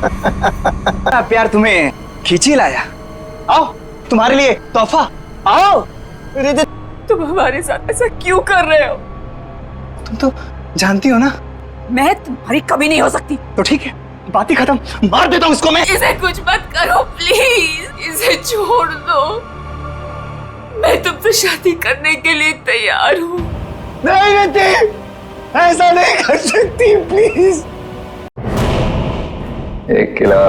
प्यार तुम्हें खींची लाया। आओ, तुम्हारे लिए तोहफा। आओ। तुम हमारे साथ ऐसा क्यों कर रहे हो? तुम तो जानती हो ना। मैं तुम्हारी कभी नहीं हो सकती। तो ठीक है, बात ही खत्म। मार देता हूँ इसको मैं। इसे कुछ मत करो प्लीज, इसे छोड़ दो। मैं तुमसे शादी करने के लिए तैयार हूँ। नहीं बेटी, ऐसा नहीं कर सकती प्लीज। एक किला,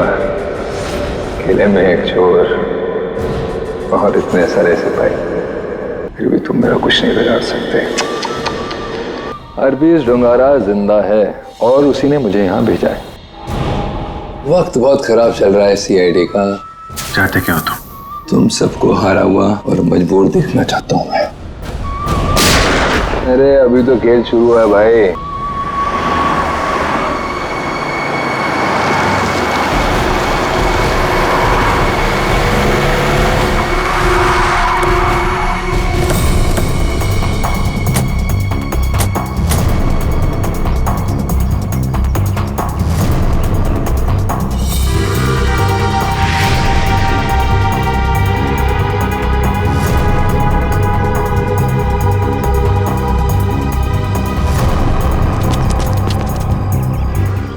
किले में एक चोर और इतने सारे सिपाही, फिर भी तुम मेरा कुछ नहीं बिगाड़ सकते। अरबीज डोंगारा जिंदा है और उसी ने मुझे यहाँ भेजा है। वक्त बहुत खराब चल रहा है सीआईडी का। चाहते क्या हो तुम? तुम सबको हारा हुआ और मजबूर देखना चाहता हूँ मैं। अरे अभी तो खेल शुरू हुआ है भाई।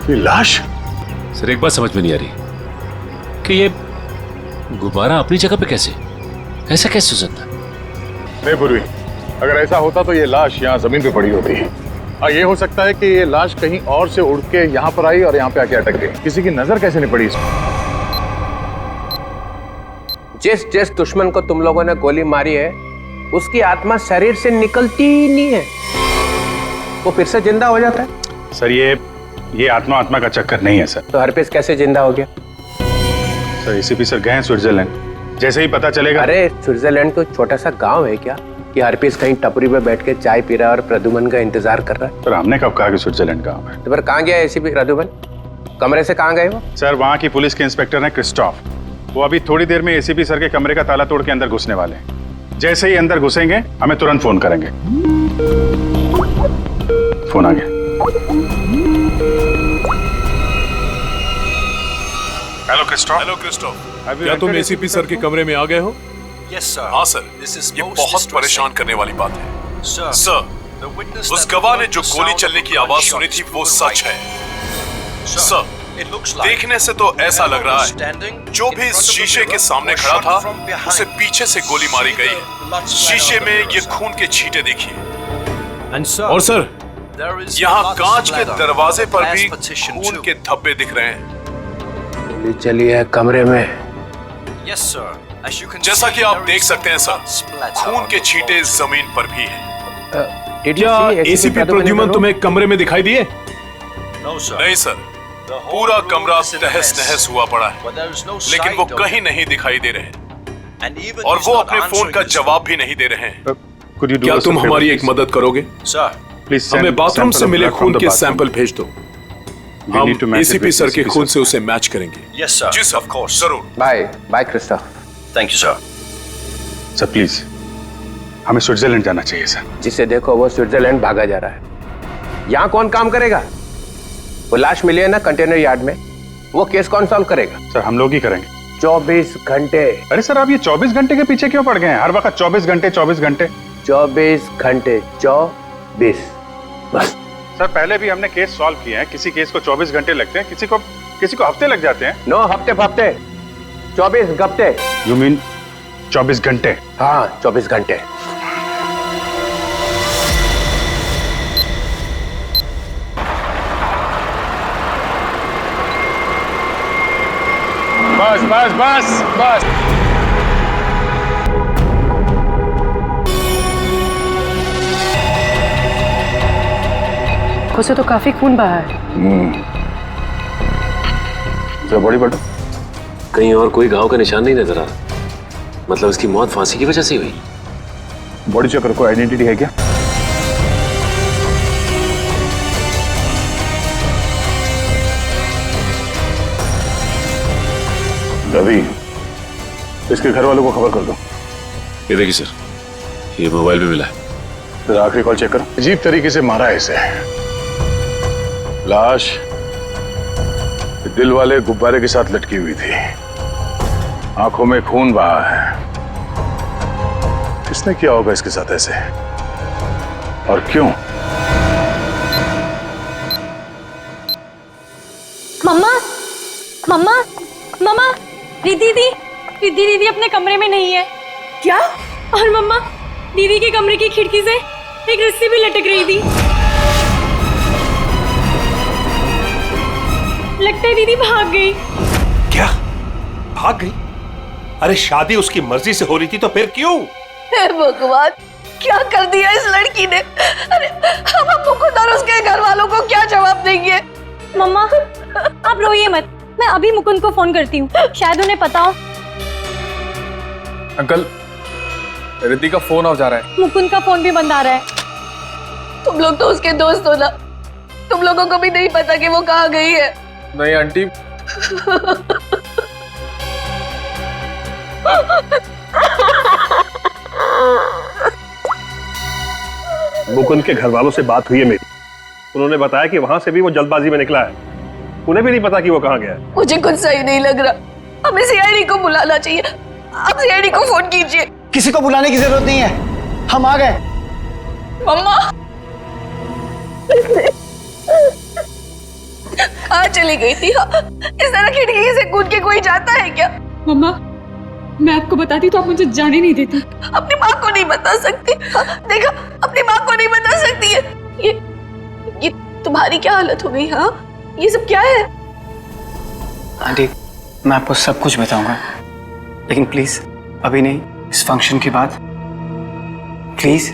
ये लाश? सर एक बात समझ में नहीं आ रही कि ये गुब्बारा अपनी जगह पे कैसे, ऐसा कैसे हो सकता? नहीं पूर्वी, अगर ऐसा होता तो ये लाश यहाँ जमीन पे पड़ी होती। और ये हो सकता है कि ये लाश कहीं और से उड़ के यहाँ पर आई और यहाँ पे आके अटक गई। किसी की नजर कैसे नहीं पड़ी इसमें? जिस जिस दुश्मन को तुम लोगों ने गोली मारी है, उसकी आत्मा शरीर से निकलती ही नहीं है, वो फिर से जिंदा हो जाता है। सर ये आत्मा का चक्कर नहीं है सर। तो हरपेश कैसे जिंदा हो गया? सर एसीपी सर गए हैं स्विट्जरलैंड, जैसे ही पता चलेगा। अरे स्विट्जरलैंड तो छोटा सा गांव है क्या कि हरपेश कहीं टपरी पे बैठ के चाय पी रहा है और प्रद्युमन का इंतजार कर रहा है? सर हमने कब कहा कि स्विट्जरलैंड गाँव है? तो फिर कहाँ गया एसीपी प्रद्युमन? कमरे से कहाँ गए वो? सर वहाँ की पुलिस के इंस्पेक्टर हैं क्रिस्टोफ, वो अभी थोड़ी देर में एसीपी सर के कमरे का ताला तोड़ के अंदर घुसने वाले हैं। जैसे ही अंदर घुसेंगे हमें तुरंत फोन करेंगे। फोन आ गया। हेलो क्रिस्टोफ, क्या तुम एसीपी सर के कमरे में आ गए हो? हाँ सर, ये बहुत परेशान करने वाली बात है। सर, उस गवाह ने जो गोली चलने की आवाज सुनी थी वो सच है। सर, देखने से तो ऐसा लग रहा है जो भी इस शीशे के सामने खड़ा था उसे पीछे से गोली मारी गई है। शीशे में ये खून के छींटे देखिए। और सर, यहाँ कांच के दरवाजे पर भी खून के धब्बे दिख रहे हैं। चलिए कमरे में। जैसा कि आप देख सकते हैं सर, खून के छींटे जमीन पर भी हैं। क्या एसीपी प्रद्युमन तुम्हें कमरे में दिखाई दिए? नहीं सर, पूरा कमरा तहस नहस हुआ पड़ा है, लेकिन वो कहीं नहीं दिखाई दे रहे और वो अपने फोन का जवाब भी नहीं दे रहे हैं। क्या तुम हमारी एक मदद करोगे? प्लीज हमें बाथरूम से मिले खून के सैंपल भेज दो। हम एसीपी सर के खून से उसे मैच करेंगे। जी सर, ऑफ कोर्स, जरूर। Bye Christoph. Thank you sir. Sir please, हमें स्विट्जरलैंड जाना चाहिए सर। जिसे देखो वो स्विट्जरलैंड भागा जा रहा है। यहाँ कौन काम करेगा? वो लाश मिली है ना कंटेनर यार्ड में, वो केस कौन सॉल्व करेगा? सर हम लोग ही करेंगे। 24 घंटे। अरे सर आप ये 24 घंटे के पीछे क्यों पड़ गए हैं? हर वक्त 24 घंटे 24 घंटे 24 घंटे 24 बस। सर पहले भी हमने केस सॉल्व किए हैं। किसी केस को 24 घंटे लगते हैं, किसी को हफ्ते लग जाते हैं। नो हफ्ते 24 घंटे। यू मीन 24 घंटे? हाँ 24 घंटे। बस बस बस बस। उसे तो काफी खून बहा है। बड़ी बटो कहीं और कोई घाव का निशान नहीं नजर आ रहा। मतलब इसकी मौत फांसी की वजह से हुई? बॉडी चेकर को आइडेंटिटी है क्या? रवि, इसके घर वालों को खबर कर दो। ये देखिए सर, ये मोबाइल पे मिला है। फिर आखिरी कॉल चेक करो। अजीब तरीके से मारा है इसे। लाश दिल वाले गुब्बारे के साथ लटकी हुई थी, आंखों में खून बहा है। किसने किया होगा इसके साथ ऐसे, और क्यों? मम्मा, मम्मा, मम्मा, रिद्धि दीदी अपने कमरे में नहीं है। क्या? और मम्मा, दीदी के कमरे की खिड़की से एक रस्सी भी लटक रही थी। लगता है दीदी भाग गई। क्या भाग गई? अरे शादी उसकी मर्जी से हो रही थी तो फिर क्यों? हे भगवान, क्या कर दिया इस लड़की ने? अरे हम अपने खुद और उसके घर वालों को क्या जवाब देंगे? मम्मा, आप रोइए मत, मैं अभी मुकुंद को फोन करती हूँ, शायद उन्हें पता हो। अंकल, रिद्धि का फोन ऑफ जा रहा है। मुकुंद का फोन भी बंद आ रहा है। तुम लोग तो उसके दोस्त हो ना, तुम लोगों को भी नहीं पता कि वो कहाँ गई है? नहीं आंटी, मुकुंद के घर वालों से बात हुई है मेरी, उन्होंने बताया कि वहां से भी वो जल्दबाजी में निकला है, उन्हें भी नहीं पता कि वो कहाँ गया है। मुझे कुछ सही नहीं लग रहा, हमें सीआईडी को बुलाना चाहिए। आप सीआईडी को फोन कीजिए। किसी को बुलाने की जरूरत नहीं है, हम आ गए। मम्मा कहाँ चली गई थी? इस तरह खिड़की से कूद के कोई जाता है क्या? मम्मा, मैं आपको बताती तो आप मुझे जाने नहीं देती। अपनी माँ को नहीं बता सकती? देखा, अपनी माँ को नहीं बता सकती है। ये तुम्हारी क्या हालत हो गई? हाँ, ये सब क्या है? आंटी, मैं आपको सब कुछ बताऊंगा, लेकिन प्लीज अभी नहीं, इस फंक्शन के बाद प्लीज।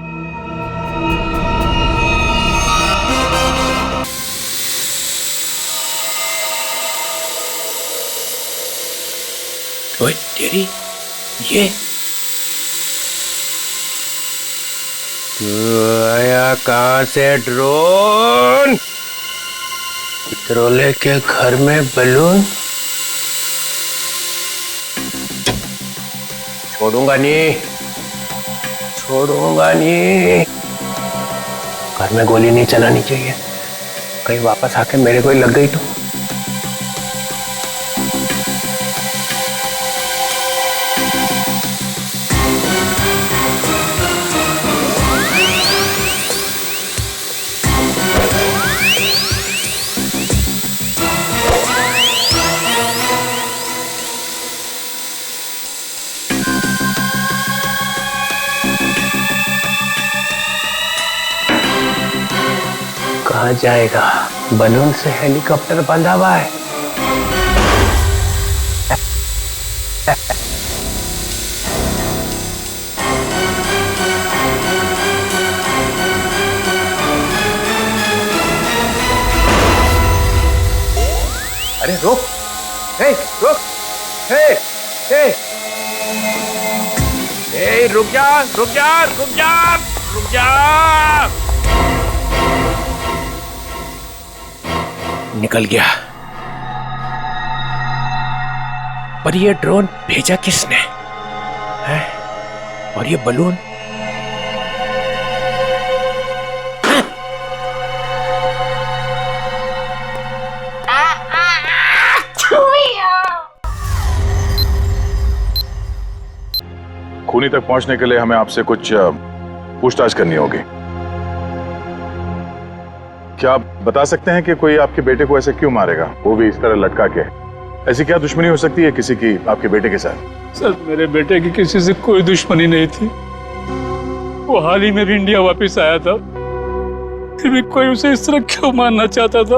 ओए तेरी, ये तू आया कहाँ से ड्रोन? पित्रोले के घर में बलून? छोड़ूंगा नहीं, छोड़ूंगा नहीं। घर में गोली नहीं चलानी चाहिए, कहीं वापस आके मेरे को ही लग गई तो। कहाँ जाएगा? बलून से हेलीकॉप्टर बंधा हुआ है। अरे रुक, हे रुक, हे हे हे, रुक जा, रुक जा, रुक जा, रुक जा। निकल गया। पर ये ड्रोन भेजा किसने है? और ये बलून? खूनी तक पहुंचने के लिए हमें आपसे कुछ पूछताछ करनी होगी। क्या आप बता सकते हैं कि कोई आपके बेटे को ऐसे क्यों मारेगा, वो भी इस तरह लटका के? ऐसी क्या दुश्मनी हो सकती है किसी की आपके बेटे के साथ? सर, मेरे बेटे की किसी से कोई दुश्मनी नहीं थी। वो हाल ही में भी इंडिया वापस आया था, फिर भी कोई उसे इस तरह क्यों मारना चाहता था,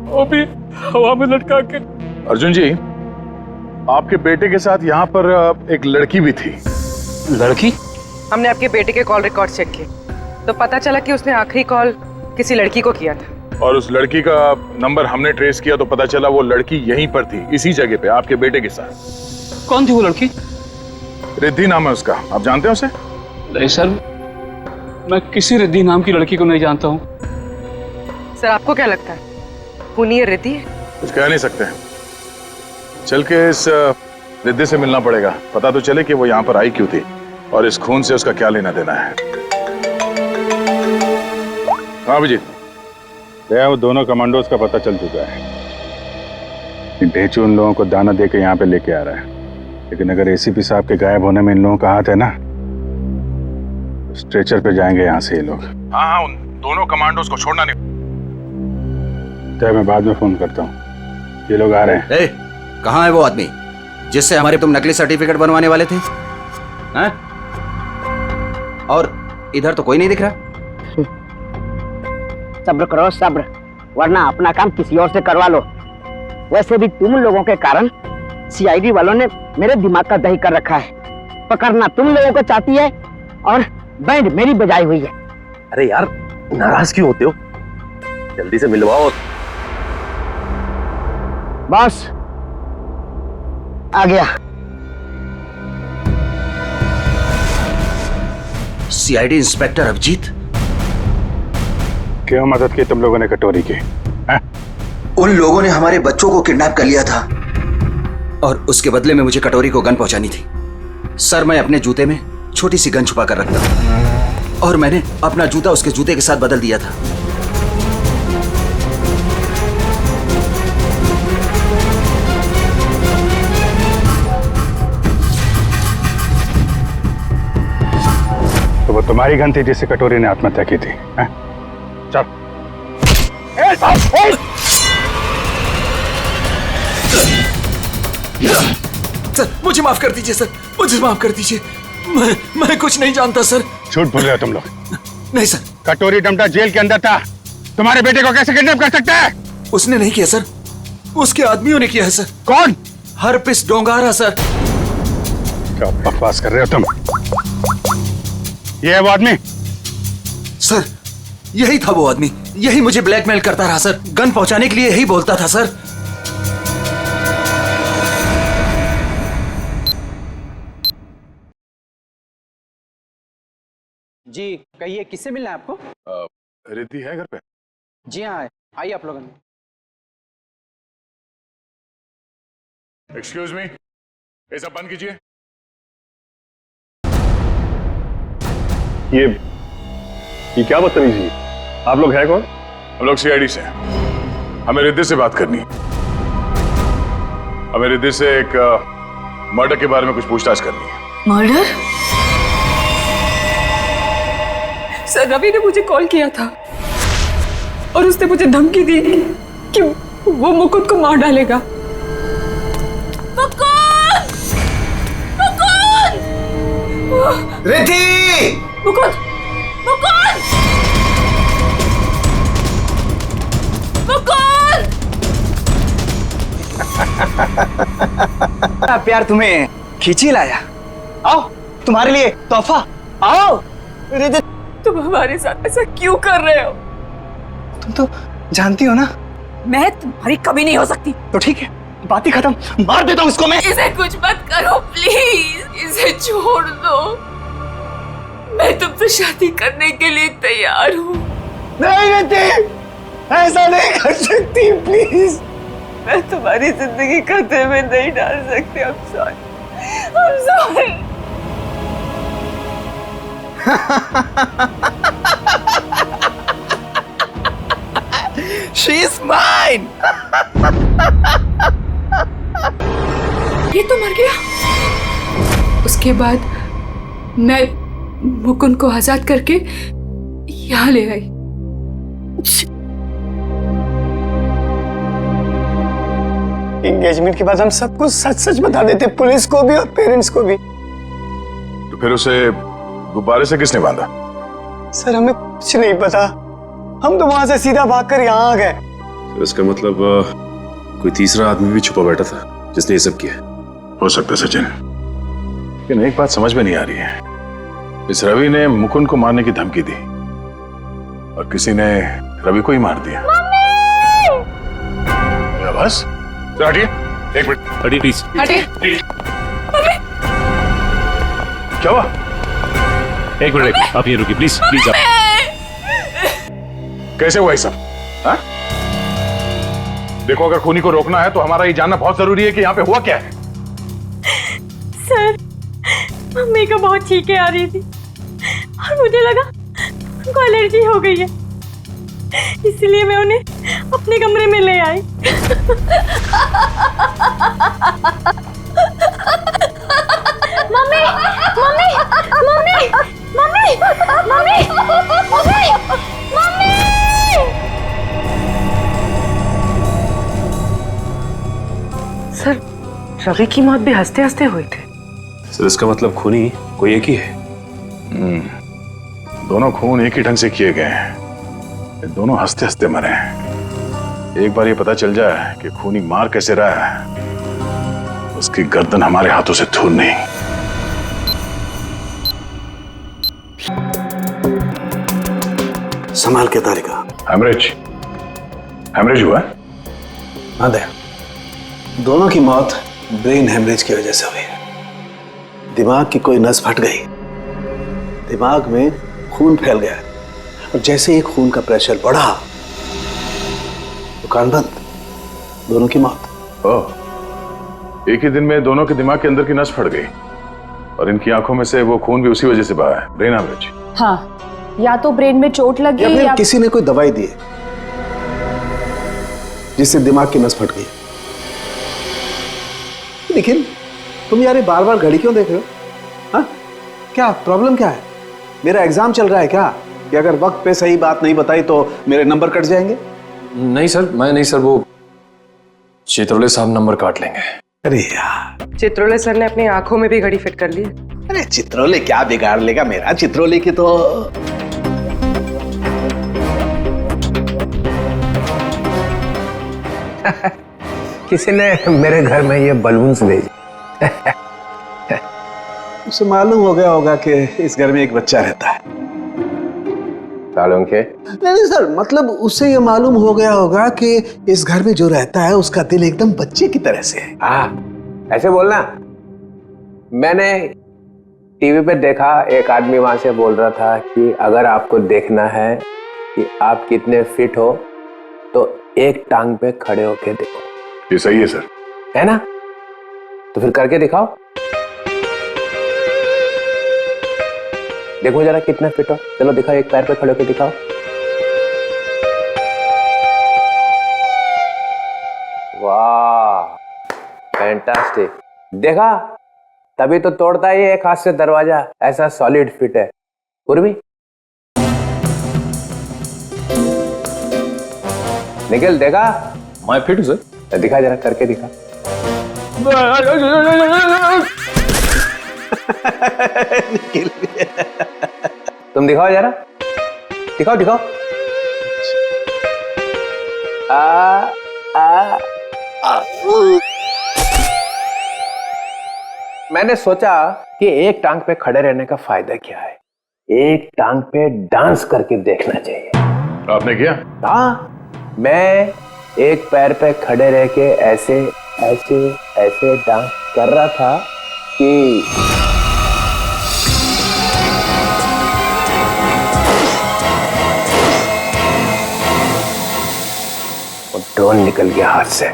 वो भी हवा में लटका के। अर्जुन जी, आपके बेटे के साथ यहाँ पर एक लड़की भी थी। लड़की? हमने आपके बेटे के कॉल रिकॉर्ड चेक किए तो पता चला कि उसने आखिरी कॉल किसी लड़की को किया था। और उस लड़की का नंबर हमने ट्रेस किया तो पता चला वो लड़की यहीं पर थी, इसी जगह पे आपके बेटे के साथ। कौन थी वो लड़की? रिद्धि नाम है उसका, आप जानते हैं उसे? नहीं सर, मैं किसी रिद्धि नाम की लड़की को नहीं जानता हूँ। सर, आपको क्या लगता है खूनी ये रिद्धि है? कुछ कह नहीं सकते, चल के इस रिद्धि से मिलना पड़ेगा, पता तो चले कि वो यहाँ पर आई क्यों थी और इस खून से उसका क्या लेना देना है। हाँ अभिजीत, वो दोनों कमांडोज का पता चल चुका है। ढेचू उन लोगों को दाना दे के यहाँ पे लेके आ रहा है, लेकिन अगर एसीपी साहब के गायब होने में इन लोगों का हाथ है ना, तो स्ट्रेचर पे जाएंगे यहाँ से ये लोग। हाँ हाँ, उन दोनों कमांडोज को छोड़ना नहीं। तो मैं बाद में फोन करता हूँ, ये लोग आ रहे हैं। कहाँ है वो आदमी जिससे हमारे तुम नकली सर्टिफिकेट बनवाने वाले थे? हैं? और इधर तो कोई नहीं दिख रहा। सब्र करो सब्र, वरना अपना काम किसी और से करवा लो। वैसे भी तुम लोगों के कारण सीआईडी वालों ने मेरे दिमाग का दही कर रखा है। पकड़ना तुम लोगों को चाहती है और बैंड मेरी बजाई हुई है। अरे यार, नाराज क्यों होते हो? जल्दी से मिलवाओ। बॉस आ गया। सीआईडी इंस्पेक्टर अभिजीत, क्यों मदद की तुम लोगों ने कटोरी की? उन लोगों ने हमारे बच्चों को किडनैप कर लिया था और उसके बदले में मुझे कटोरी को गन पहुंचानी थी। सर, मैं अपने जूते में छोटी सी गन छुपा कर रखता था और मैंने अपना जूता उसके जूते के साथ बदल दिया था। तो वो तुम्हारी गन थी जिससे कटोरी ने आत्महत्या की थी? चल। सर, मुझे माफ कर दीजिए सर, मुझे माफ कर दीजिए। मैं कुछ नहीं जानता सर। झूठ बोल रहे हो तुम लोग। नहीं सर। कटोरी डमटा जेल के अंदर था, तुम्हारे बेटे को कैसे किडनैप कर सकता है? उसने नहीं किया सर, उसके आदमियों ने किया है सर। कौन? Herpes डोंगारा sir. क्या बकवास कर रहे हो तुम? ये है वो आदमी? सर, यही था वो आदमी, यही मुझे ब्लैकमेल करता रहा सर। गन पहुंचाने के लिए यही बोलता था सर। जी कहिए, किससे मिलना है आपको? रिद्धि है घर पे? जी हाँ, आइए आप लोगों। एक्सक्यूज मी, ये सब बंद कीजिए। ये क्या बदतमीजी है? आप लोग हैं कौन? हम लोग सीआईडी से हैं। हमें रिद्धि से बात करनी है। हमें रिद्धि से एक मर्डर के बारे में कुछ पूछताछ करनी है। मर्डर? सर, रवि ने मुझे कॉल किया था और उसने मुझे धमकी दी कि वो मुकुंद को मार डालेगा। रिद्धि! मुकुंद! मुकुंद! मुकुंद! प्यार तुम्हें खींची लाया। आओ, तुम्हारे लिए तोहफा। आओ। तुम हमारे साथ ऐसा क्यों कर रहे हो? तुम तो जानती हो ना मैं तुम्हारी कभी नहीं हो सकती। तो ठीक है, बात ही खत्म। मार देता हूँ इसको मैं। इसे कुछ मत करो प्लीज, इसे छोड़ दो। मैं तुमसे शादी करने के लिए तैयार हूँ। नहीं रिद्धि, ऐसा नहीं कर सकती प्लीज। मैं तुम्हारी जिंदगी खतरे में नहीं डाल सकती। I'm sorry. I'm sorry. She is mine. ये तो मर गया। उसके बाद मैं मुकुंद को आजाद करके यहाँ ले आई। एंगेजमेंट के बाद हम सब कुछ सच सच बता देते, पुलिस को भी और पेरेंट्स को भी। तो फिर उसे गुब्बारे से किसने बांधा? सर, हमें कुछ नहीं पता। हम तो वहां से सीधा भागकर यहाँ आ गए। तो इसका मतलब कोई तीसरा आदमी भी छुपा बैठा था जिसने ये सब किया? हो सकता है सचिन, लेकिन एक बात समझ में नहीं आ रही है। इस रवि ने मुकुंद को मारने की धमकी दी और किसी ने रवि को ही मार दिया। बस हटिए, एक मिनट हटिए प्लीज। हटिए। क्या हुआ? एक मिनट, आप ये रुकिए प्लीज प्लीज। कैसे हुआ ये सब? हाँ? देखो, अगर खूनी को रोकना है तो हमारा ये जानना बहुत जरूरी है कि यहाँ पे हुआ क्या है। सर, मम्मी को बहुत छींकें आ रही थी और मुझे लगा उनको एलर्जी हो गई है, इसलिए मैं उन्हें अपने कमरे में ले आई। Mummy mummy mummy mummy mummy mummy mummy. Sir Ravi की मौत भी हंसते हंसते हुई थी। सर इसका मतलब खूनी कोई एक ही है। दोनों खून एक ही ढंग से किए गए हैं, ये दोनों हंसते हंसते मरे हैं। एक बार ये पता चल जाए कि खूनी मार कैसे रहा है, उसकी गर्दन हमारे हाथों से दूर नहीं। संभाल के तारिका। हेमरेज हुआ? हाँ दया, दोनों की मौत ब्रेन हेमरेज की वजह से हुई है। दिमाग की कोई नस फट गई, दिमाग में खून फैल गया और जैसे ही खून का प्रेशर बढ़ा, दुकान बंद, दोनों की मौत। ओह, एक ही दिन में दोनों के दिमाग के अंदर की नस फट गई और इनकी आंखों में से वो खून भी उसी वजह से बहा है, ब्रेन हेमरेज। हाँ, या तो ब्रेन में चोट लगी या फिर किसी ने कोई दवाई दी जिससे दिमाग की नस फट गई। लेकिन तुम यार बार बार घड़ी क्यों देख रहे हो? हाँ, क्या प्रॉब्लम क्या है? मेरा एग्जाम चल रहा है क्या कि अगर वक्त पे सही बात नहीं बताई तो मेरे नंबर कट जाएंगे? नहीं सर, मैं नहीं सर, वो चित्रोले साहब नंबर काट लेंगे। अरे यार, चित्रोले सर ने अपनी आंखों में भी घड़ी फिट कर ली। अरे चित्रोले क्या बिगाड़ लेगा मेरा? चित्रोले की तो किसी ने मेरे घर में ये बलून्स भेजे। उसे मालूम हो गया होगा कि इस घर में एक बच्चा रहता है। सालों के? नहीं सर, मतलब उसे ये मालूम हो गया होगा कि इस घर में जो रहता है उसका दिल एकदम बच्चे की तरह से है। हाँ, ऐसे बोलना। मैंने टीवी पे देखा, एक आदमी वहां से बोल रहा था कि अगर आपको देखना है कि आप कितने फिट हो तो एक टांग पे खड़े होके देखो। ये सही है सर। है ना? तो फिर करके दिखाओ, देखो जरा कितना फिट हो। चलो दिखाओ, एक पैर पे खड़े होके दिखाओ। वाह, फैंटास्टिक। देखा, तभी तो तोड़ता ही एक हाथ से दरवाजा, ऐसा सॉलिड फिट है। पूर्वी निखिल, देखा? मैं फिट हूं सर। दिखा जरा, करके दिखा। तुम दिखाओ जरा, दिखाओ दिखाओ। मैंने सोचा कि एक टांग पे खड़े रहने का फायदा क्या है, एक टांग पे डांस करके देखना चाहिए। आपने किया? हाँ, मैं एक पैर पे खड़े रह के ऐसे ऐसे ऐसे डांस कर रहा था कि वो ड्रोन निकल गया हाथ से।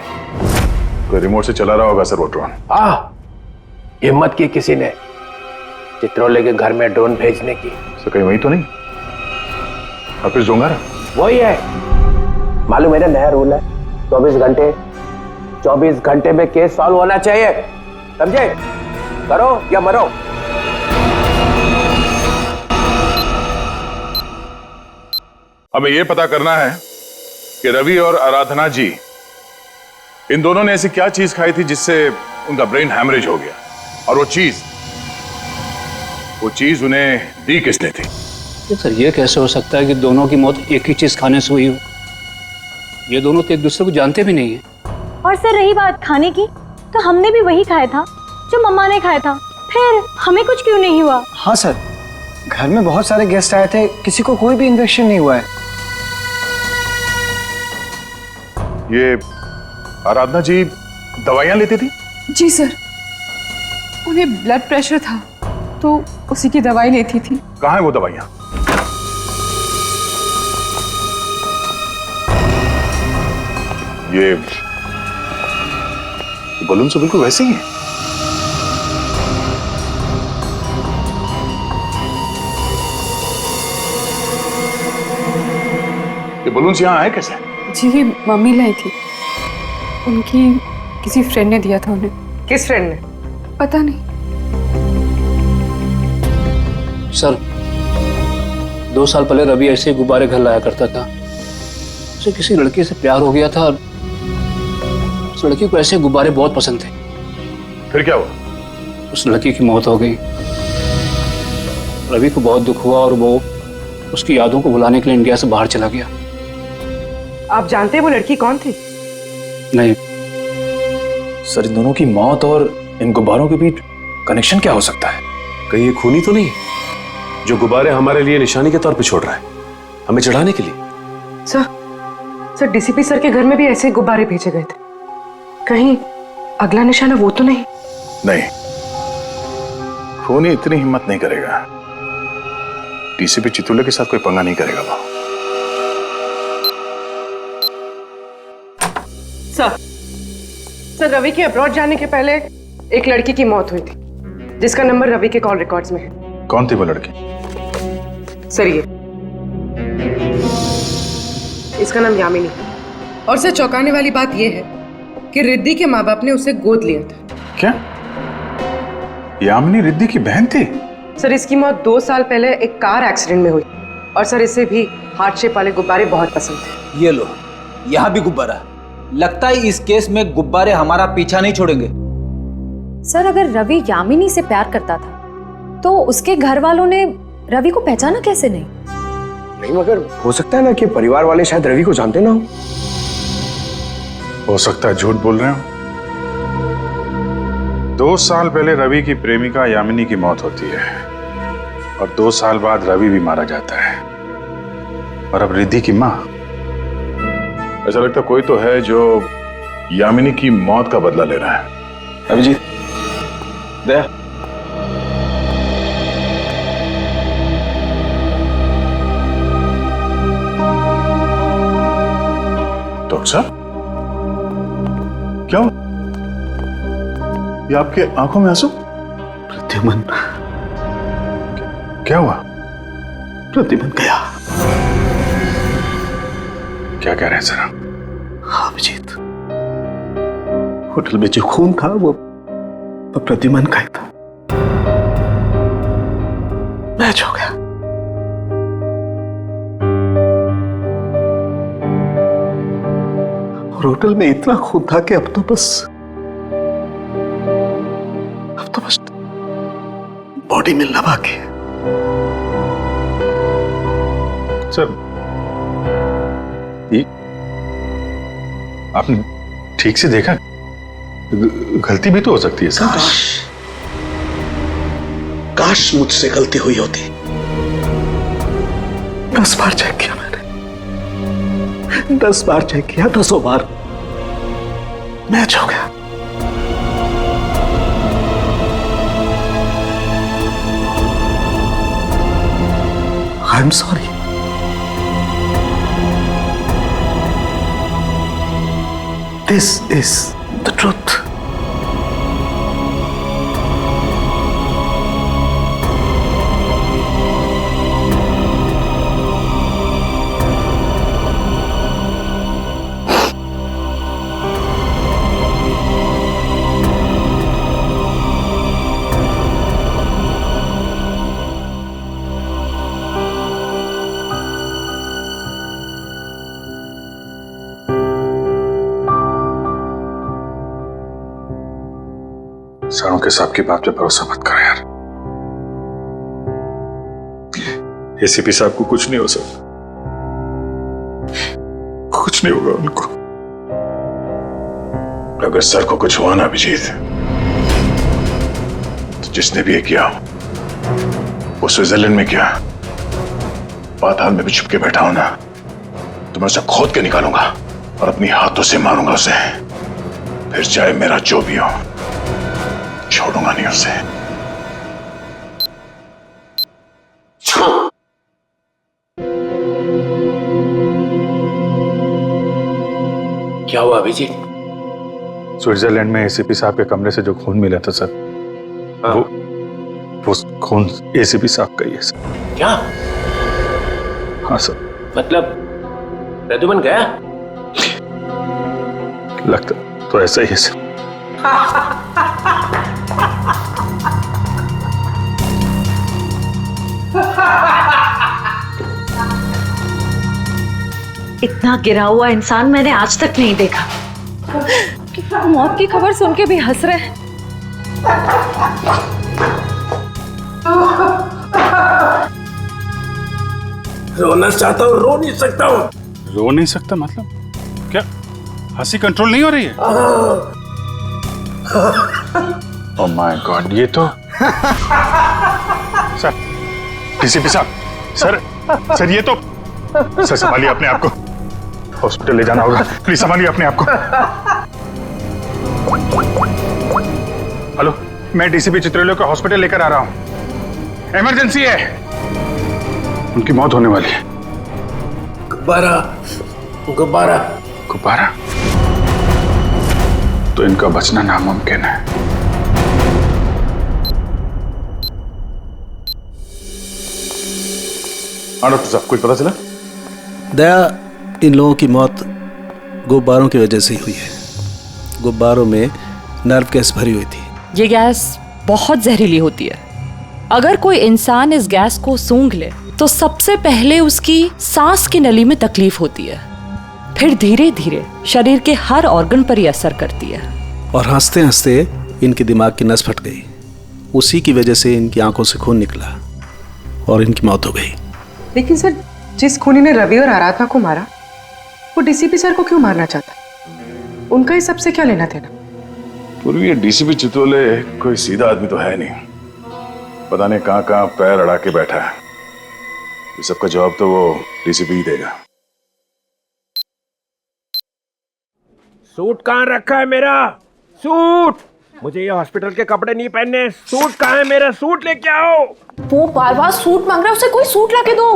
कोई रिमोट से चला रहा होगा सर वो ड्रोन। हाँ, हिम्मत की किसी ने चित्रोले के घर में ड्रोन भेजने की। सर कहीं वही तो नहीं? वापिस डोंगर? वही है। मालूम है, नया रूल है, 24 घंटे में केस सॉल्व होना चाहिए। समझे? करो या मरो। हमें यह पता करना है कि रवि और आराधना जी, इन दोनों ने ऐसी क्या चीज खाई थी जिससे उनका ब्रेन हैमरेज हो गया, और वो चीज उन्हें दी किसने थी? सर ये कैसे हो सकता है कि दोनों की मौत एक ही चीज खाने से हुई हो? ये दोनों तो एक दूसरे को जानते भी नहीं है। और सर रही बात खाने की, तो हमने भी वही खाया था जो मम्मा ने खाया था, फिर हमें कुछ क्यों नहीं हुआ? हाँ सर, घर में बहुत सारे गेस्ट आए थे, किसी को कोई भी इन्फेक्शन नहीं हुआ है। ये आराधना जी दवाइयां लेती थी? जी सर, उन्हें ब्लड प्रेशर था तो उसी की दवाई लेती थी। कहाँ है वो दवाइयां? ये बलून से बिल्कुल वैसे ही है। ये बलून यहाँ आए कैसे? जी ये मम्मी लाई थी, उनकी किसी फ्रेंड ने दिया था उन्हें। किस फ्रेंड ने? पता नहीं। सर 2 साल पहले रवि ऐसे ही गुब्बारे घर लाया करता था। उसे किसी लड़की से प्यार हो गया था और उस लड़की को ऐसे गुब्बारे बहुत पसंद थे। फिर क्या हुआ? उस लड़की की मौत हो गई। रवि को बहुत दुख हुआ और वो उसकी यादों को भुलाने के लिए इंडिया से बाहर चला गया। आप जानते हैं वो लड़की कौन थी? नहीं सर, इन दोनों की मौत और इन गुब्बारों के बीच कनेक्शन क्या हो सकता है? कहीं ये खूनी तो नहीं जो गुब्बारे हमारे लिए निशानी के तौर पे छोड़ रहा है, हमें चढ़ाने के लिए? सर डीसीपी सर के घर में भी ऐसे ही गुब्बारे भेजे गए थे। कहीं अगला निशाना वो तो नहीं? नहीं, खूनी इतनी हिम्मत नहीं करेगा। डीसीपी चितुले के साथ कोई पंगा नहीं करेगा वो। सर रवि के अब्रॉड जाने के पहले एक लड़की की मौत हुई थी जिसका नंबर रवि के कॉल रिकॉर्ड्स में है। कौन थी वो लड़की? सर ये इसका नाम यामिनी। और सर चौंकाने वाली बात यह है कि रिद्धि के माँ बाप ने उसे गोद लिया था। क्या यामिनी रिद्धि की बहन थी? सर इसकी मौत 2 साल पहले एक कार एक्सीडेंट में हुई और सर इसे भी हार्ट शेप वाले गुब्बारे बहुत पसंद थे। ये लो, यहाँ भी गुब्बारा। लगता है इस केस में गुब्बारे हमारा पीछा नहीं छोड़ेंगे। सर अगर रवि यामिनी से प्यार करता था तो उसके घर वालों ने रवि को पहचाना कैसे नहीं? नहीं, मगर हो सकता है ना कि परिवार वाले शायद रवि को जानते ना हो सकता है झूठ बोल रहे हो। 2 साल पहले रवि की प्रेमिका यामिनी की मौत होती है और 2 साल बाद रवि भी मारा जाता है और अब रिद्धि की मां। ऐसा लगता कोई तो है जो यामिनी की मौत का बदला ले रहा है। अभिजीत, दया, डॉक्टर साहब क्या हुआ? ये आपके आंखों में आंसू? प्रद्युमन। क्या हुआ? प्रद्युमन गया। क्या कह रहे हैं जरा? हाँ अभिजीत, होटल में जो खून था वो प्रद्युमन का ही था। मैच हो गया। और होटल में इतना खून था कि अब तो बस बॉडी मिलना बाकी है। सर ये आपने ठीक से देखा? गलती भी तो हो सकती है सर। काश मुझसे गलती हुई होती। 10 बार चेक किया मैंने, 10 बार चेक किया, 10 बार मैच हो गया। I am sorry. This is the truth. सारों के साहब की बात पे भरोसा मत करो यार। एसीपी साहब को कुछ नहीं हो सकता, कुछ नहीं होगा उनको। अगर सर को कुछ हुआ ना अभिजीत, तो जिसने भी ये किया वो स्विट्जरलैंड में किया, पाताल में भी छुप के बैठा हो ना, तो मैं उसे खोद के निकालूंगा और अपनी हाथों से मारूंगा उसे। फिर चाहे मेरा जो भी हो, छोड़ूंगा नहीं उसे। क्या हुआ अभिजीत? स्विट्जरलैंड में एसीपी साहब के कमरे से जो खून मिला था सर, वो खून एसीपी साहब का ही है सर। क्या? हाँ सर। मतलब प्रद्युमन गया? लगता तो ऐसा ही है सर। इतना गिरा हुआ इंसान मैंने आज तक नहीं देखा। मौत की खबर सुन के भी हंस रहे हैं। रोना चाहता हूँ, रो नहीं सकता हूँ। रो नहीं सकता मतलब क्या? हंसी कंट्रोल नहीं हो रही है? ओह माय गॉड, ये तो सर, डीसीपी साहब, सर ये तो, सर संभालिए अपने आप को, हॉस्पिटल ले जाना होगा, प्लीज संभालिए अपने आप को। हेलो, मैं डीसीपी चित्रलोक को हॉस्पिटल लेकर आ रहा हूं, इमरजेंसी है, उनकी मौत होने वाली है। गुब्बारा, गुब्बारा, गुब्बारा? तो इनका बचना नामुमकिन है। डॉक्टर साहब, कुछ पता चला? दया, इन लोगों की मौत गुब्बारों की वजह से ही हुई है। गुब्बारों में नर्व गैस भरी हुई थी। ये गैस बहुत जहरीली होती है। अगर कोई इंसान इस गैस को सूंघ ले तो सबसे पहले उसकी सांस की नली में तकलीफ होती है, फिर धीरे धीरे शरीर के हर ऑर्गन पर ये असर करती है। और हंसते हंसते इनके दिमाग की नस फट गई। उसी की वजह से इनकी आंखों से खून निकला और इनकी मौत हो गई। लेकिन सर, जिस खूनी ने रवि और आराधना को मारा, वो डीसीपी सर को क्यों मारना चाहता? उनका इस सबसे क्या लेना देना? पूर्वी, ये डीसीपी चितोले कोई सीधा आदमी तो है नहीं, पता नहीं कहां कहां पैर अड़ा के बैठा है। इस सबका जवाब तो वो डीसीपी ही देगा। सूट कहाँ रखा है मेरा? सूट! मुझे ये हॉस्पिटल के कपड़े नहीं पहनने। सूट कहाँ है मेरा? सूट लेके आओ। वो बार बार सूट मांग रहा है, उसे कोई सूट लाके दो।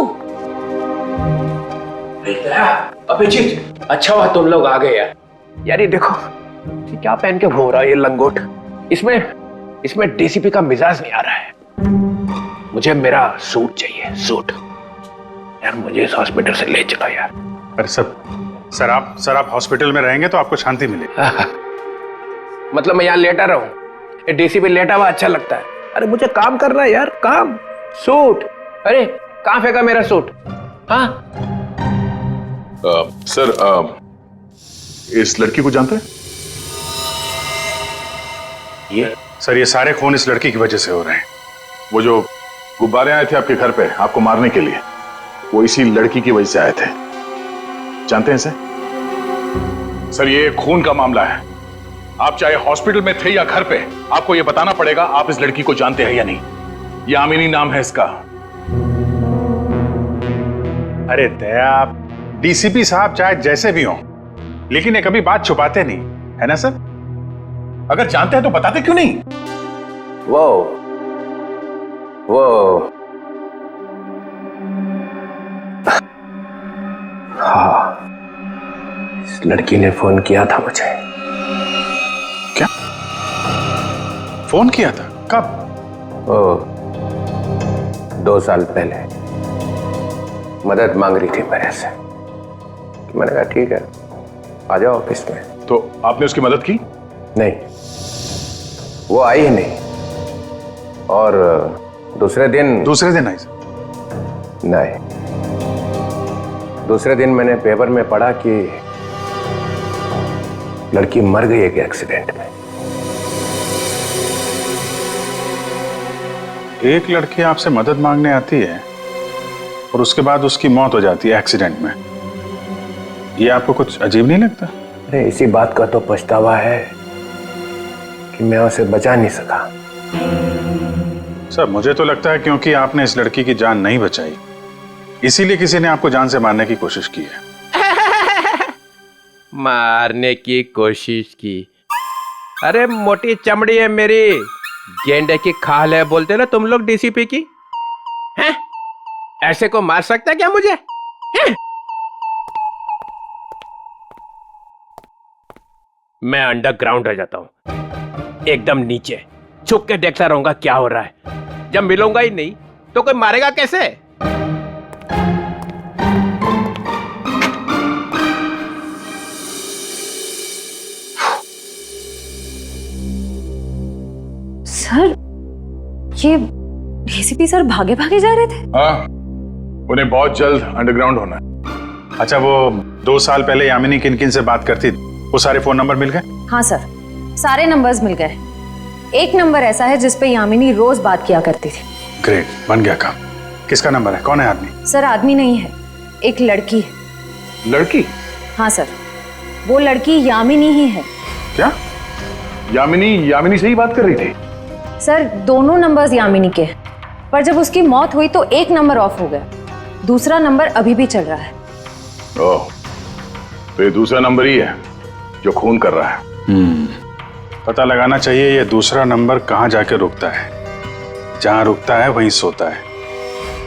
अभिजीत, अच्छा हुआ तुम लोग आ गए यार। ये देखो, ये क्या पहन के घूम रहा है ये लंगोट? इसमें डीसीपी का मिजाज नहीं आ रहा है। मुझे मेरा सूट चाहिए, सूट। यार मुझे इस हॉस्पिटल से ले चलो यार। अरे सर आप हॉस्पिटल में रहेंगे तो आपको शांति मिलेगी। मतलब मैं यहाँ लेटा रहूं? ये डीसीपी लेटा हुआ अच्छा लगता है? अरे मुझे काम करना है यार, काम। सूट, अरे कहाँ फेंका मेरा सूट? हाँ सर, इस लड़की को जानते हैं? ये सारे खून इस लड़की की वजह से हो रहे हैं। वो जो गुब्बारे आए थे आपके घर पे आपको मारने के लिए, वो इसी लड़की की वजह से आए थे। जानते हैं सर, ये खून का मामला है। आप चाहे हॉस्पिटल में थे या घर पे, आपको ये बताना पड़ेगा आप इस लड़की को जानते हैं या नहीं। ये आमिनी नाम है इसका। अरे दया, आप डीसीपी साहब चाहे जैसे भी हों, लेकिन ये कभी बात छुपाते नहीं, है ना सर? अगर जानते हैं तो बताते क्यों नहीं? वो हाँ, इस लड़की ने फोन किया था मुझे। क्या फोन किया था? कब? 2 साल पहले मदद मांग रही थी मेरे से। मैंने कहा ठीक है, आ जाओ ऑफिस में। तो आपने उसकी मदद की? नहीं, वो आई ही नहीं। और दूसरे दिन आई? नहीं, दूसरे दिन मैंने पेपर में पढ़ा कि लड़की मर गई एक एक्सीडेंट में। एक लड़की आपसे मदद मांगने आती है और उसके बाद उसकी मौत हो जाती है एक्सीडेंट में। ये आपको कुछ अजीब नहीं लगता? अरे इसी बात का तो पछतावा है कि मैं उसे बचा नहीं सका। सर, मुझे तो लगता है क्योंकि आपने इस लड़की की जान नहीं बचाई, इसीलिए किसी ने आपको जान से मारने की कोशिश की है। मारने की कोशिश की? अरे मोटी चमड़ी है मेरी, गेंडे की खाल है बोलते ना तुम लोग डीसीपी की। हैं? ऐसे को मार सकता है क्या मुझे? हैं? मैं अंडरग्राउंड रह जाता हूं, एकदम नीचे छुप के देखता रहूंगा क्या हो रहा है। जब मिलूंगा ही नहीं तो कोई मारेगा कैसे? ये डीसीपी सर भागे भागे जा रहे थे? हाँ, उन्हें बहुत जल्द अंडरग्राउंड होना है। अच्छा, वो 2 साल पहले यामिनी किन किन से बात करती थी, वो सारे फोन नंबर मिल गए? हाँ सर, सारे नंबर्स मिल गए। एक नंबर ऐसा है जिस पे यामिनी रोज बात किया करती थी। ग्रेट, बन गया काम। किसका नंबर है? कौन है आदमी? सर आदमी नहीं है, एक लड़की है। लड़की? हाँ सर, वो लड़की यामिनी ही है। क्या? यामिनी से ही बात कर रही थी? सर दोनों नंबर्स यामिनी के हैं, पर जब उसकी मौत हुई तो एक नंबर ऑफ हो गया, दूसरा नंबर अभी भी चल रहा है। ओह, तो ये दूसरा नंबर ही है जो खून कर रहा है। पता लगाना चाहिए ये दूसरा नंबर कहाँ जाके रुकता है। जहां रुकता है वहीं सोता है,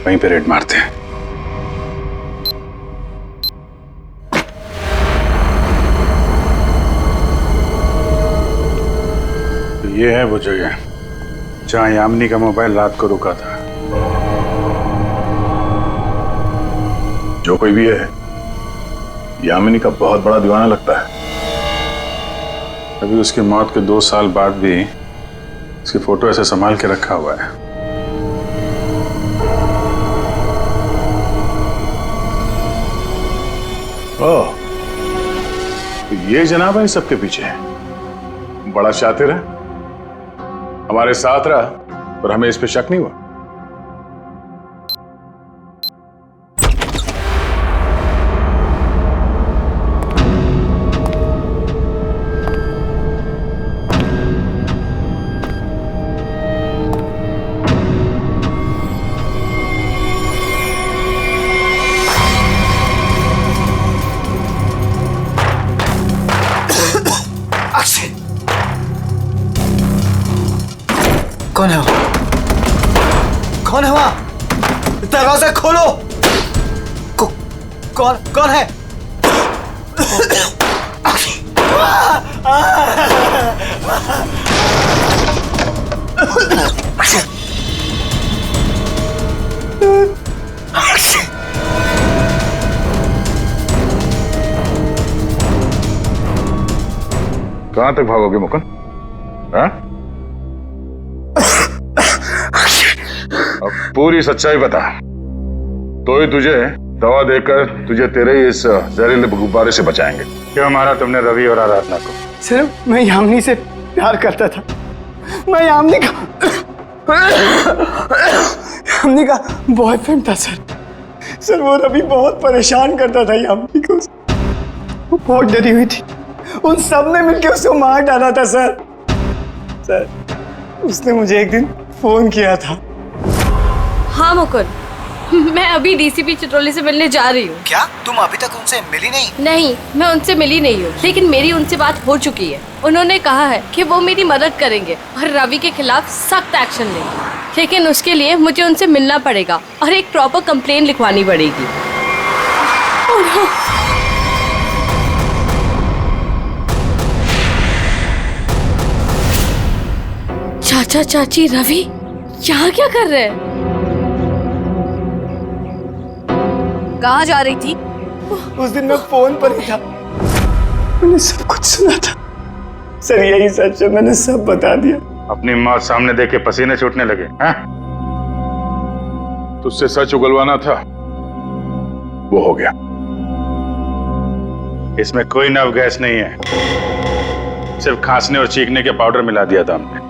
वहीं पे रेड मारते हैं। तो ये है वो जगह जहां यामिनी का मोबाइल रात को रुका था। जो कोई भी है, यामिनी का बहुत बड़ा दीवाना लगता है। अभी उसकी मौत के 2 साल बाद भी उसकी फोटो ऐसे संभाल के रखा हुआ है। ओह, तो ये जनाब है सबके पीछे, बड़ा शातिर है, हमारे साथ रहा और हमें इस पे शक नहीं हुआ। कौन है वो? कौन है वहां? दरवाजा खोलो। कौन है? कहां तक भागोगे मुकुंद? हाँ? अब पूरी सच्चाई बता, तो ही तुझे दवा देकर तुझे तेरे इस जहरीले गुब्बारे से बचाएंगे। क्यों मारा तुमने रवि और आराधना को? सर मैं यामिनी से प्यार करता था, मैं यामिनी का बॉयफ्रेंड था सर। वो रवि बहुत परेशान करता था यामिनी को, वो बहुत डरी हुई थी, उन सब ने मिलकर उसको मार डाला था सर। उसने मुझे एक दिन फोन किया था। हाँ मुकुंद, मैं अभी डीसीपी चित्रोली से मिलने जा रही हूँ। क्या तुम अभी तक उनसे मिली नहीं? नहीं, मैं उनसे मिली नहीं हूँ, लेकिन मेरी उनसे बात हो चुकी है। उन्होंने कहा है कि वो मेरी मदद करेंगे और रवि के खिलाफ सख्त एक्शन लेंगे, लेकिन उसके लिए मुझे उनसे मिलना पड़ेगा और एक प्रॉपर कंप्लेन लिखवानी पड़ेगी। चाचा चाची रवि यहाँ क्या कर रहे हैं? कहाँ जा रही थी? उस दिन मैं फोन पर ही था, मैंने सब कुछ सुना था सर। यही सच है, मैंने सब बता दिया। अपनी मौत सामने देख के पसीने छूटने लगे हैं? तुझसे सच उगलवाना था, वो हो गया। इसमें कोई नव गैस नहीं है, सिर्फ खांसने और चीखने के पाउडर मिला दिया था हमने।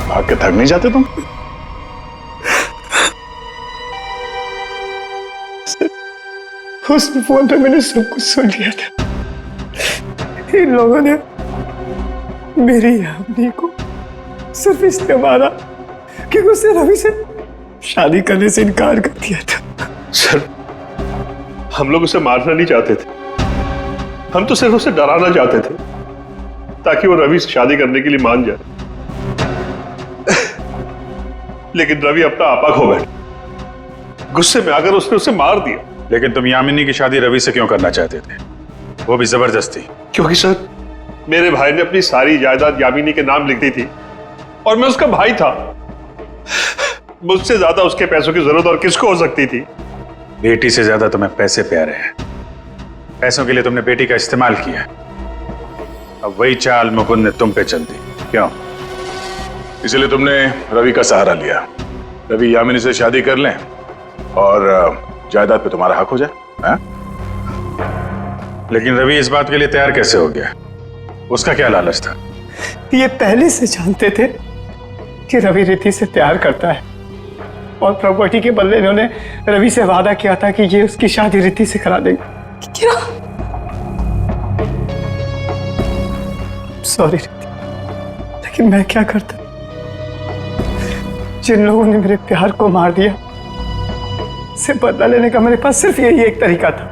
भाग के थक नहीं जाते तुम? उस फोन पे मैंने सब कुछ सुन लिया था। इन लोगों ने मेरी यामिनी को सिर्फ इसलिए मारा क्योंकि उसने रवि से शादी करने से इनकार कर दिया था। सर, हम लोग उसे मारना नहीं चाहते थे, हम तो सिर्फ उसे डराना चाहते थे ताकि वो रवि से शादी करने के लिए मान जाए। लेकिन रवि अपना आपा खो बैठा, गुस्से में आकर उसने उसे मार दिया। लेकिन तुम यामिनी की शादी रवि से क्यों करना चाहते थे, वो भी जबरदस्ती? क्योंकि सर, मेरे भाई ने अपनी सारी जायदाद यामिनी के नाम लिख दी थी और मैं उसका भाई था। मुझसे ज्यादा उसके पैसों की जरूरत और किसको हो सकती थी? बेटी से ज्यादा तुम्हें पैसे प्यारे हैं। पैसों के लिए तुमने बेटी का इस्तेमाल किया, अब वही चाल मुकुंद ने तुम पे चल दी। क्यों? इसलिए तुमने रवि का सहारा लिया। रवि यामिनी से शादी कर लें और जायदाद पे तुम्हारा हक हो जाए। हा? लेकिन रवि इस बात के लिए तैयार कैसे हो गया? उसका क्या लालच था? ये पहले से जानते थे कि रवि रिद्धि से प्यार करता है और प्रॉपर्टी के बदले इन्होंने रवि से वादा किया था कि ये उसकी शादी रिद्धि से करा देंगे। क्या? सॉरी रिद्धि, लेकिन मैं क्या करता? जिन लोगों ने मेरे प्यार को मार दिया, से बदला लेने का मेरे पास सिर्फ यही एक तरीका था।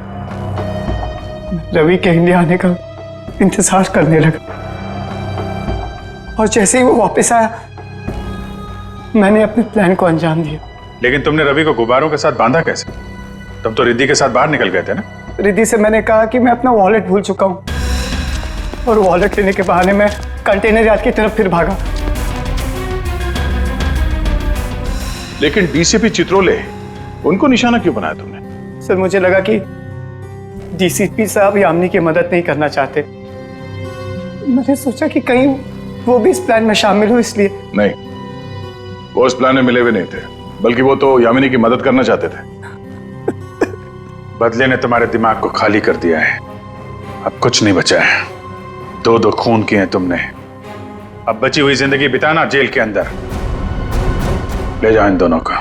रवि के इंडिया आने का इंतजार करने लगा और जैसे ही वो वापस आया मैंने अपने प्लान को अंजाम दिया। लेकिन तुमने रवि को गुब्बारों के साथ बांधा कैसे? तुम तो रिद्धि के साथ बाहर निकल गए थे ना? रिद्धि से मैंने कहा कि मैं अपना वॉलेट भूल चुका हूँ और वॉलेट लेने के बहाने मैं कंटेनर यार्ड की तरफ फिर भागा। लेकिन डीसीपी चित्रोले, उनको निशाना क्यों बनाया तुमने? सर मुझे लगा कि डीसीपी साहब यामिनी की मदद नहीं करना चाहते। मैंने सोचा कि कहीं वो भी इस प्लान में शामिल हो, इसलिए। नहीं, वो उस प्लान में मिले हुए नहीं थे, बल्कि वो तो यामिनी की मदद करना चाहते थे। बदले ने तुम्हारे दिमाग को खाली कर दिया है। अब कुछ नहीं बचा है। दो खून किए हैं तुमने। अब बची हुई जिंदगी बिताना जेल के अंदर। ले जाओ इन दोनों को।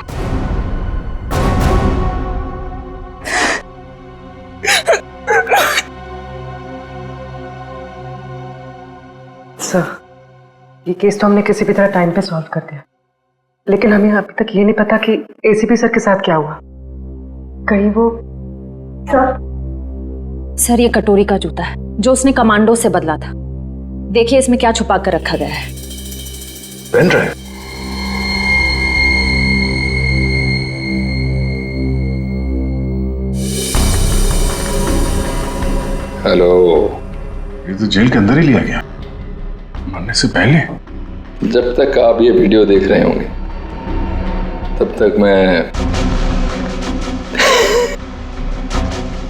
सर, ये केस तो हमने किसी भी तरह टाइम पे सॉल्व कर दिया, लेकिन हमें अभी तक ये नहीं पता कि एसीपी सर के साथ क्या हुआ। कहीं वो सर ये कटोरी का जूता है जो उसने कमांडो से बदला था। देखिए इसमें क्या छुपा कर रखा गया है। Pen drive. हेलो। ये तो जेल के अंदर ही लिया गया, मरने से पहले। जब तक आप ये वीडियो देख रहे होंगे तब तक मैं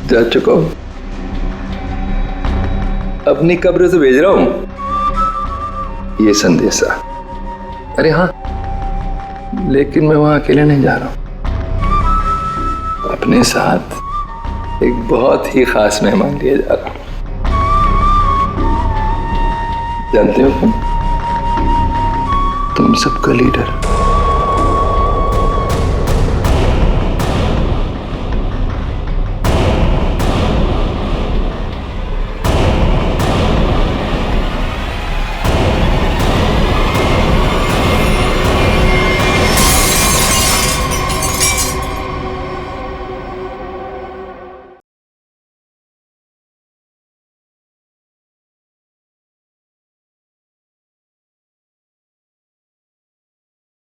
जा चुका हूं। अपनी कब्र से भेज रहा हूं ये संदेशा। अरे हाँ, लेकिन मैं वहां अकेले नहीं जा रहा हूं। अपने साथ एक बहुत ही खास मेहमान लिए जा रहा हूं। जानते हो तुम सबका लीडर